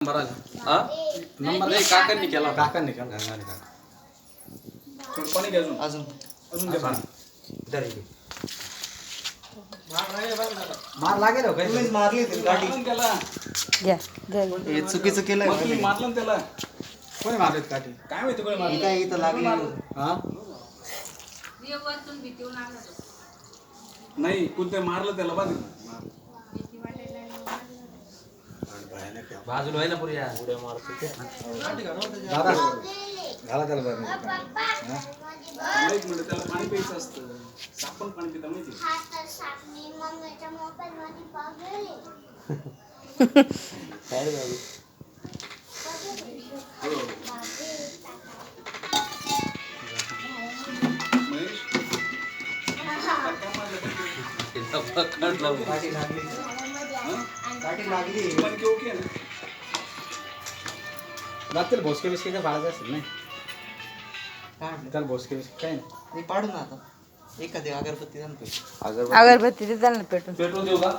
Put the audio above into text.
number आला हा number नाही काकांनी केला कोणी घ्या अजून अजून घ्या मार लागेल हो काही मारली होती गाडी त्याला हे चुकीचं केलंय तुम्ही मारलं ना त्याला कोणी मारली काठी काय माहिती कोणी मारलं काय इथं लागली हा नाही कोणतं मारलं त्याला बघ बाजूला व्हायला पुरी उड्या मारतो दादा घाला त्याला बरं एक मिनिट त्याला पाणी प्यायचं असतं सापण पाणी पिता माहिती काय रे बाबू महेश काठी लागली पण की ओके ना लागतील भोसके बिस्के काय फाडायचं असेल नाही त्याला भोसके बिस्के काय नाही पाडू ना आता एखादी अगरबत्ती आणतो अगरबत्ती ते त्यांना पेटून पेट्रोल देऊ का